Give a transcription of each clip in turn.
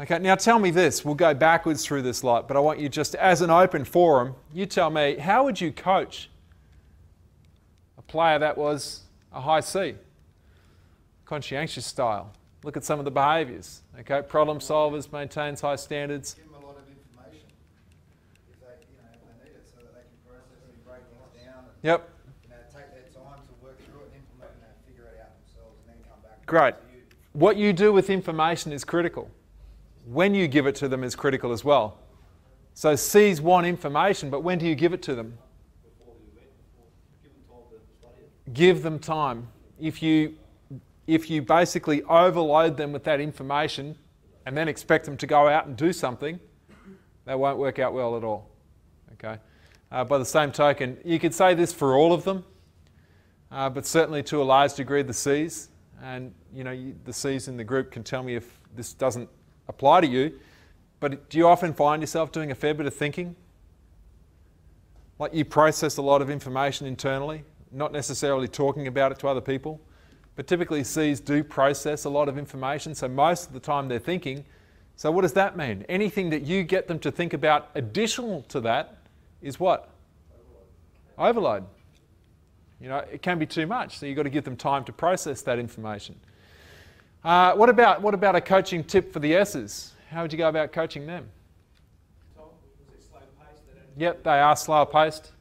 Okay, now tell me this. We'll go backwards through this lot, but I want you just, as an open forum, you tell me, how would you coach a player that was a high C? Conscientious style. Look at some of the behaviours. Okay, problem solvers, maintains high standards. Give them a lot of information if they, if they need it, so that they can process and break things down. And, yep. Take their time to work through it and implement and figure it out themselves, and then come back. Great. To you. What you do with information is critical. When you give it to them is critical as well. So C's want information, but when do you give it to them? Give them time. If you basically overload them with that information and then expect them to go out and do something, that won't work out well at all. Okay. By the same token, you could say this for all of them, but certainly to a large degree the C's. And the C's in the group can tell me if this doesn't apply to you. But do you often find yourself doing a fair bit of thinking? Like you process a lot of information internally, not necessarily talking about it to other people. But typically C's do process a lot of information, so most of the time they're thinking. So what does that mean? Anything that you get them to think about additional to that is what? Overload. It can be too much, so you've got to give them time to process that information. What about a coaching tip for the S's? How would you go about coaching them? Tom, was it slow paced? Yep, they are slower paced.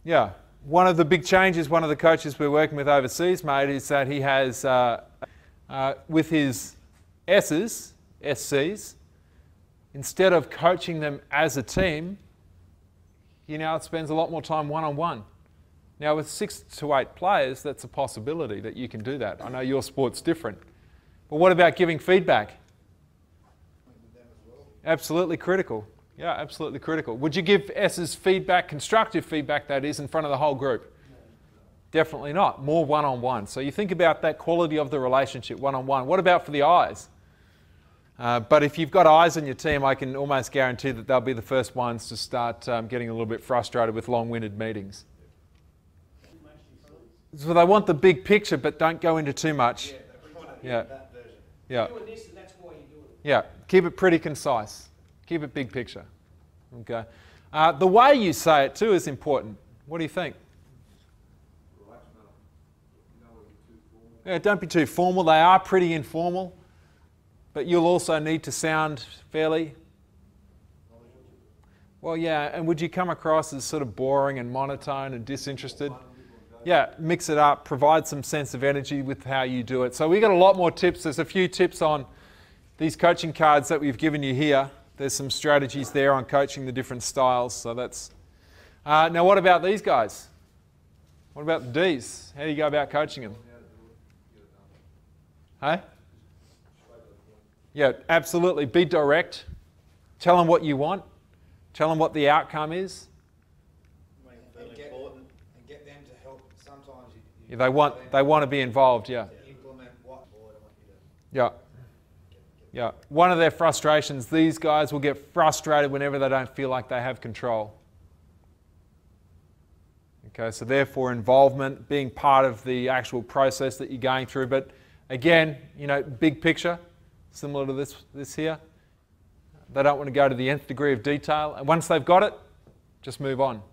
Yeah. One of the big changes one of the coaches we're working with overseas made is that he has, with his S's, SCs, instead of coaching them as a team, he now spends a lot more time one-on-one. Now with 6 to 8 players, that's a possibility that you can do that. I know your sport's different. But what about giving feedback? Absolutely critical. Yeah, absolutely critical. Would you give S's feedback, constructive feedback that is, in front of the whole group? No. Definitely not. More one-on-one. So you think about that quality of the relationship one-on-one. What about for the I's? But if you've got I's on your team, I can almost guarantee that they'll be the first ones to start getting a little bit frustrated with long-winded meetings. So they want the big picture, but don't go into too much. Yeah. Yeah. Yeah. Keep it pretty concise. Keep it big picture. Okay. The way you say it too is important. What do you think? Yeah, don't be too formal. They are pretty informal, but you'll also need to sound fairly. Well, yeah. And would you come across as sort of boring and monotone and disinterested? Yeah, mix it up, provide some sense of energy with how you do it. So we've got a lot more tips. There's a few tips on these coaching cards that we've given you here. There's some strategies there on coaching the different styles. So that's... now what about these guys? What about the D's? How do you go about coaching them? Hey? Yeah, absolutely. Be direct. Tell them what you want. Tell them what the outcome is. Yeah, they want to be involved, yeah. Yeah. Yeah. One of their frustrations, these guys will get frustrated whenever they don't feel like they have control. Okay, so therefore involvement, being part of the actual process that you're going through. But again, big picture, similar to this here. They don't want to go to the nth degree of detail. And once they've got it, just move on.